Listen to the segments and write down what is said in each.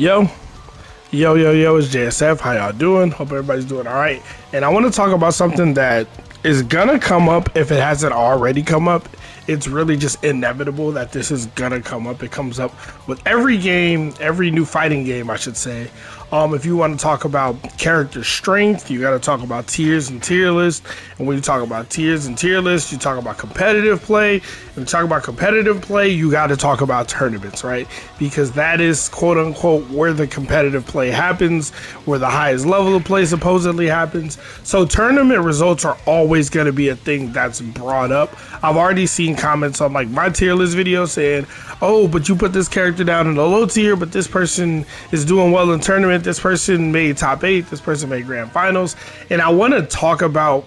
Yo, yo, it's JSF. How y'all doing? Hope everybody's doing all right. And I want to talk about something that is gonna come up if it hasn't already come up. It's really just inevitable that this is gonna come up. It comes up with every game, every new fighting game, I should say. If you want to talk about character strength, you got to talk about tiers and tier lists. And when you talk about tiers and tier lists, you talk about competitive play. When you talk about competitive play, you got to talk about tournaments, right? Because that is quote unquote where the competitive play happens, where the highest level of play supposedly happens. So tournament results are always going to be a thing that's brought up. I've already seen comments on like my tier list video saying, oh, but you put this character down in the low tier, but this person is doing well in tournament. This person made top 8. This person made grand finals. And I want to talk about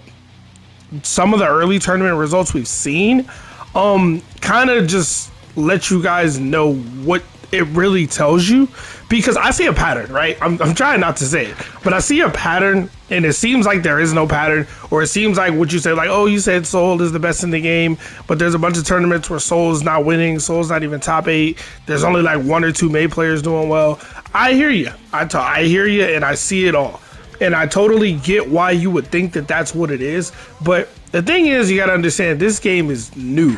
some of the early tournament results we've seen. Kind of just let you guys know what it really tells you, because I see a pattern, right? I'm trying not to say it, but I see a pattern, and it seems like there is no pattern, or it seems like what you say, like, oh, you said Soul is the best in the game, but there's a bunch of tournaments where Soul's not winning, Soul's not even top 8. There's only like 1 or 2 May players doing well. I hear you. I hear you, and I see it all, and I totally get why you would think that that's what it is. But the thing is, you got to understand, this game is new.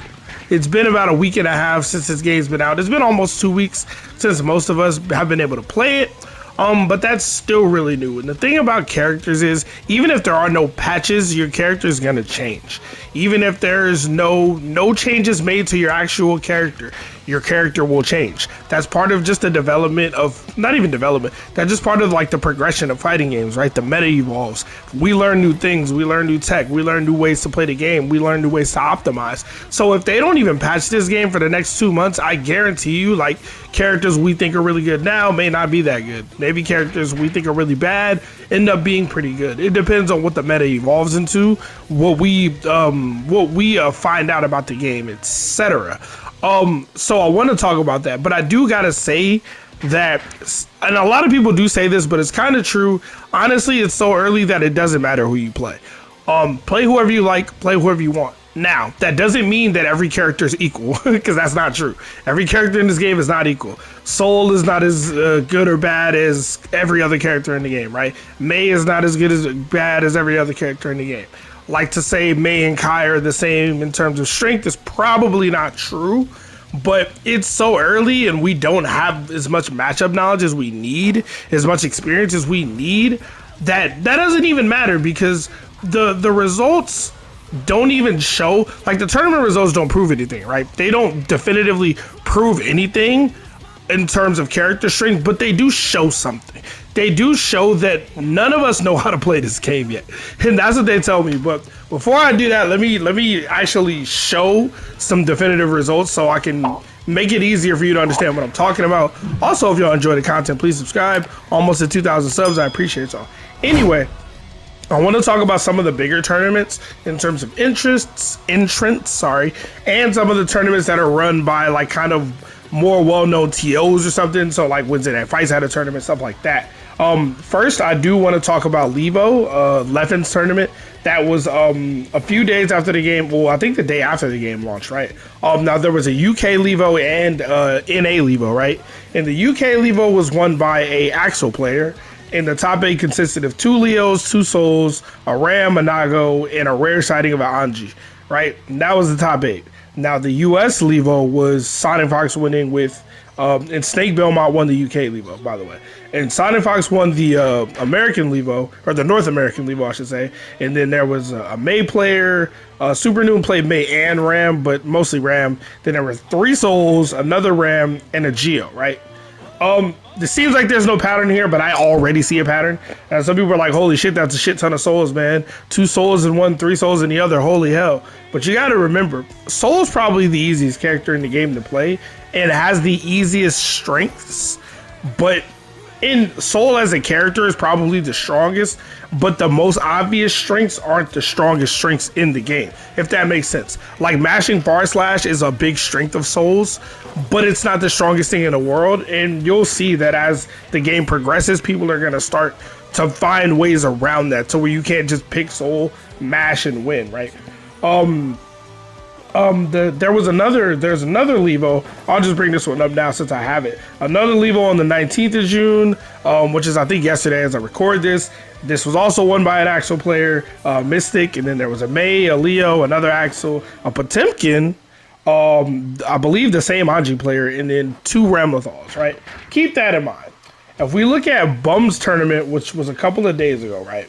It's been about a week and a half since this game's been out. It's been almost 2 weeks since most of us have been able to play it. But that's still really new. And the thing about characters is, even if there are no patches, your character is gonna change. Even if there's no changes made to your actual character, your character will change. That's part of just the development of, not even development, that's just part of like the progression of fighting games, right? The meta evolves. We learn new things, we learn new tech, we learn new ways to play the game, we learn new ways to optimize. So if they don't even patch this game for the next 2 months, I guarantee you, like, characters we think are really good now may not be that good. Maybe characters we think are really bad end up being pretty good. It depends on what the meta evolves into, what we find out about the game, etc. So I want to talk about that, but I do gotta say that, and a lot of people do say this, but it's kind of true. Honestly, it's so early that it doesn't matter who you play. Play whoever you like, play whoever you want. Now, that doesn't mean that every character is equal, because that's not true. Every character in this game is not equal. Soul is not as good or bad as every other character in the game, right? Mei is not as good as bad as every other character in the game. Like to say Mei and Kai are the same in terms of strength is probably not true, but it's so early and we don't have as much matchup knowledge as we need, as much experience as we need, that doesn't even matter, because the results don't even show, like, the tournament results don't prove anything, right? They don't definitively prove anything in terms of character strength, but they do show something. They do show that none of us know how to play this game yet, and that's what they tell me. But before I do that, let me actually show some definitive results so I can make it easier for you to understand what I'm talking about. Also, if y'all enjoy the content, please subscribe. Almost at 2,000 subs, I appreciate y'all. Anyway, I want to talk about some of the bigger tournaments in terms of entrants, and some of the tournaments that are run by like kind of more well-known TOs or something. So like Wednesday Night Fights had a tournament, stuff like that. First, I do want to talk about Levo, Leffen's tournament. That was a few days after the game. Well, I think the day after the game launched, right? Now there was a UK Levo and NA Levo, right? And the UK Levo was won by a Axel player. And the top 8 consisted of 2 Leos, 2 Souls, a Ram, a Nago, and a rare sighting of an Anji, right? And that was the top 8. Now, the US Levo was Sonic Fox winning with, and Snake Belmont won the UK Levo, by the way. And Sonic Fox won the American Levo, or the North American Levo, I should say. And then there was a Mei player, Super Noon played Mei and Ram, but mostly Ram. Then there were 3 Souls, another Ram, and a Geo, right? It seems like there's no pattern here, but I already see a pattern. And some people are like, holy shit, that's a shit ton of Souls, man. 2 Souls in one, 3 Souls in the other, holy hell. But you gotta remember, Soul is probably the easiest character in the game to play and has the easiest strengths. But in Soul as a character is probably the strongest, but the most obvious strengths aren't the strongest strengths in the game, if that makes sense. Like mashing forward slash is a big strength of Soul's, but it's not the strongest thing in the world. And you'll see that as the game progresses, people are going to start to find ways around that to where you can't just pick Soul, mash, and win, right? there's another Levo. I'll just bring this one up now since I have it. Another Levo on the 19th of June, which is I think yesterday as I record this. This was also won by an Axel player, Mystic, and then there was a Mei, a Leo, another Axel, a Potemkin, I believe the same Anji player, and then 2 Ramlethals, right? Keep that in mind. If we look at Bum's tournament, which was a couple of days ago, right?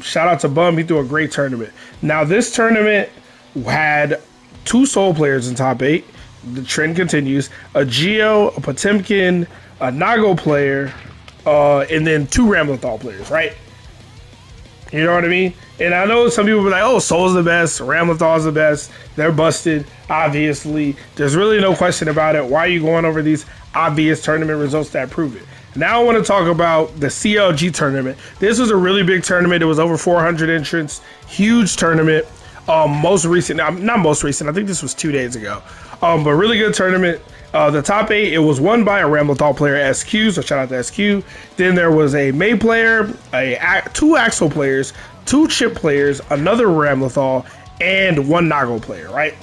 Shout out to Bum, he threw a great tournament. Now this tournament had 2 Soul players in top 8. The trend continues. A Geo, a Potemkin, a Nago player, and then 2 Ramlethal players, right? You know what I mean? And I know some people be like, oh, Soul's the best, Ramlethal's the best. They're busted, obviously. There's really no question about it. Why are you going over these obvious tournament results that prove it? Now I want to talk about the CLG tournament. This was a really big tournament. It was over 400 entrants. Huge tournament. Most recent, not most recent, I think this was 2 days ago. But really good tournament. The top 8, it was won by a Ramlethal player, SQ, so shout out to SQ. Then there was a Mei player, 2 Axel players, 2 Chip players, another Ramlethal, and 1 Nago player, right?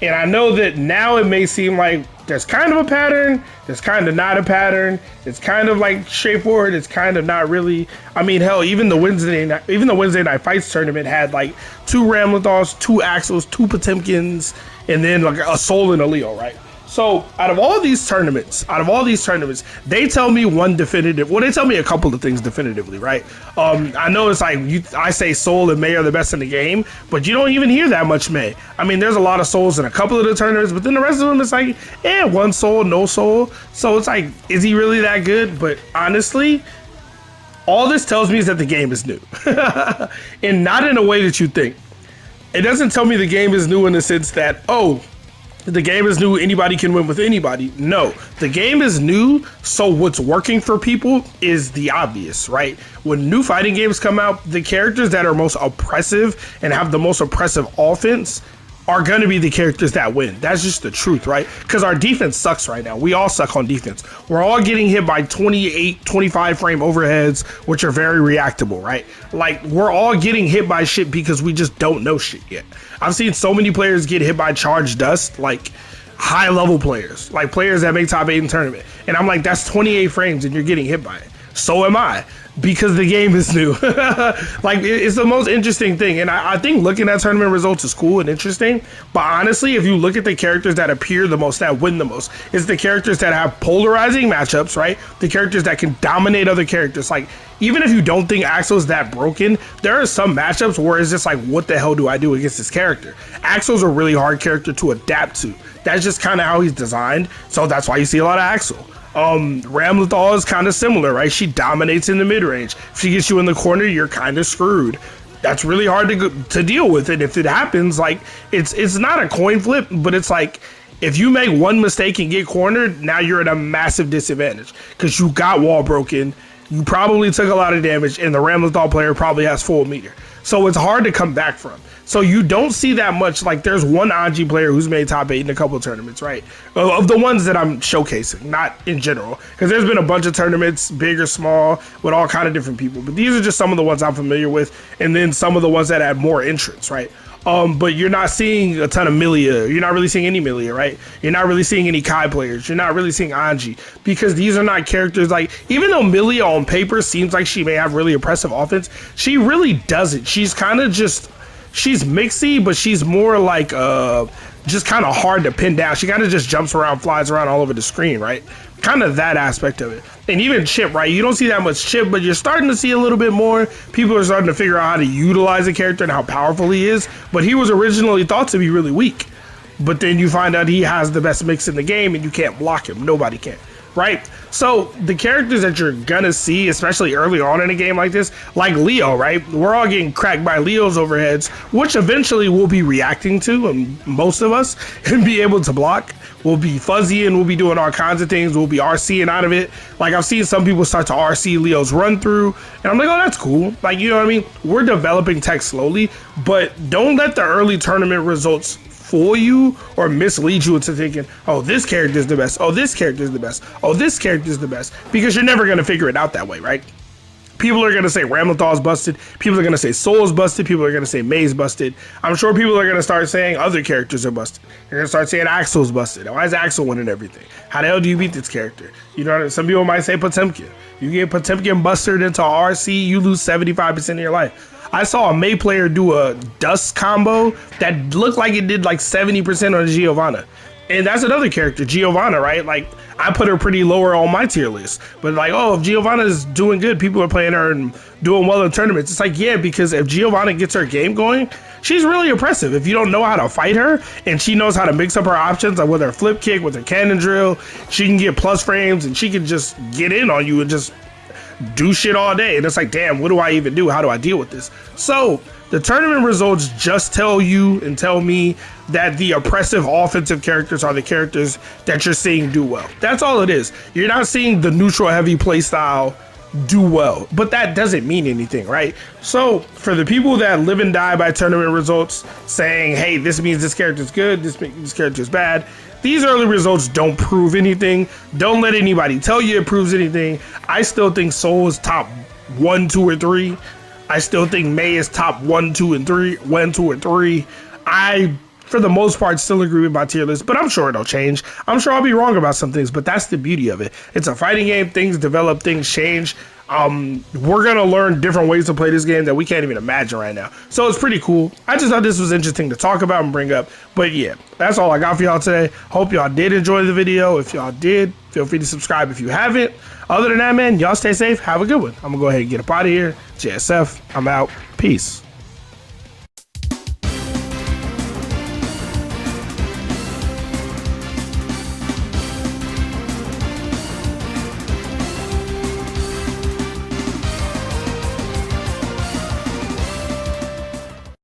And I know that now it may seem like there's kind of a pattern, there's kind of not a pattern, it's kind of like straightforward, it's kind of not really. I mean, hell, even the Wednesday night fights tournament had like 2 Ramlethals, 2 Axels, 2 Potemkins, and then like a Soul and a Leo, right? So out of all these tournaments, they tell me one definitive. Well, they tell me a couple of things definitively, right? I know it's like I say Soul and Mei are the best in the game, but you don't even hear that much Mei. I mean, there's a lot of Souls in a couple of the tournaments, but then the rest of them, it's like, 1 Soul, no Soul. So it's like, is he really that good? But honestly, all this tells me is that the game is new, and not in a way that you think. It doesn't tell me the game is new in the sense that, oh, the game is new, anybody can win with anybody. No, the game is new, so what's working for people is the obvious, right? When new fighting games come out, the characters that are most oppressive and have the most oppressive offense are going to be the characters that win. That's just the truth, right? Because our defense sucks right now. We all suck on defense. We're all getting hit by 28, 25 frame overheads, which are very reactable, right? Like, we're all getting hit by shit because we just don't know shit yet. I've seen so many players get hit by charged dust, like high level players, like players that make top 8 in tournament. And I'm like, that's 28 frames and you're getting hit by it. So am I. Because the game is new. Like, it's the most interesting thing. And I think looking at tournament results is cool and interesting. But honestly, if you look at the characters that appear the most, that win the most, it's the characters that have polarizing matchups, right? The characters that can dominate other characters. Like, even if you don't think Axel's that broken, there are some matchups where it's just like, what the hell do I do against this character? Axel's a really hard character to adapt to. That's just kind of how he's designed. So that's why you see a lot of Axel. Ramlethal is kind of similar, right? She dominates in the mid-range. If she gets you in the corner, you're kind of screwed. That's really hard to deal with. And if it happens, like, it's not a coin flip, but it's like, if you make one mistake and get cornered, now you're at a massive disadvantage because you got wall broken. You probably took a lot of damage, and the Ramlethal player probably has full meter. So it's hard to come back from. So you don't see that much. Like, there's one Anji player who's made top 8 in a couple of tournaments, right? Of the ones that I'm showcasing, not in general. Because there's been a bunch of tournaments, big or small, with all kind of different people. But these are just some of the ones I'm familiar with. And then some of the ones that had more entrants, right? But you're not seeing a ton of Milia. You're not really seeing any Milia, right? You're not really seeing any Kai players. You're not really seeing Anji. Because these are not characters like, even though Milia on paper seems like she may have really oppressive offense, she really doesn't. She's kind of just, she's mixy, but she's more like just kind of hard to pin down. She kind of just jumps around, flies around all over the screen, right? Kind of that aspect of it. And even Chip, right? You don't see that much Chip, but you're starting to see a little bit more. People are starting to figure out how to utilize a character and how powerful he is. But he was originally thought to be really weak. But then you find out he has the best mix in the game and you can't block him. Nobody can. Right? So the characters that you're gonna see, especially early on in a game like this, like Leo, right? We're all getting cracked by Leo's overheads, which eventually we'll be reacting to, and most of us can be able to block. We'll be fuzzy and we'll be doing all kinds of things. We'll be RCing out of it. Like, I've seen some people start to RC Leo's run through, and I'm like, oh, that's cool. Like, you know what I mean? We're developing tech slowly, but don't let the early tournament results fool you or mislead you into thinking, oh, this character is the best. Oh, this character is the best. Oh, this character is the best. Because you're never going to figure it out that way, right? People are gonna say Ramlethal's busted. People are gonna say Soul's busted. People are gonna say May's busted. I'm sure people are gonna start saying other characters are busted. They're gonna start saying Axel's busted. Why is Axel winning everything? How the hell do you beat this character? You know, some people might say Potemkin. You get Potemkin busted into RC, you lose 75% of your life. I saw a May player do a dust combo that looked like it did like 70% on Giovanna. And that's another character, Giovanna, right? Like, I put her pretty lower on my tier list. But like, oh, if Giovanna is doing good, people are playing her and doing well in tournaments. It's like, yeah, because if Giovanna gets her game going, she's really impressive. If you don't know how to fight her and she knows how to mix up her options, like with her flip kick, with her cannon drill, she can get plus frames and she can just get in on you and just do shit all day. And it's like, damn, what do I even do? How do I deal with this? So the tournament results just tell you and tell me that the oppressive offensive characters are the characters that you're seeing do well. That's all it is. You're not seeing the neutral heavy playstyle do well, but that doesn't mean anything, right? So for the people that live and die by tournament results saying, hey, this means this character's good, this character's bad, these early results don't prove anything. Don't let anybody tell you it proves anything. I still think Soul is top 1, 2, or 3. I still think May is top 1, 2, and 3. 1, 2, or 3. I, for the most part, still agree with my tier list, but I'm sure it'll change. I'm sure I'll be wrong about some things, but that's the beauty of it. It's a fighting game. Things develop, things change. We're gonna learn different ways to play this game that we can't even imagine right now. So it's pretty cool. I just thought this was interesting to talk about and bring up. But yeah, that's all I got for y'all today. Hope y'all did enjoy the video. If y'all did, feel free to subscribe if you haven't. Other than that, man, y'all stay safe. Have a good one. I'm gonna go ahead and get up out of here. JSF, I'm out. Peace.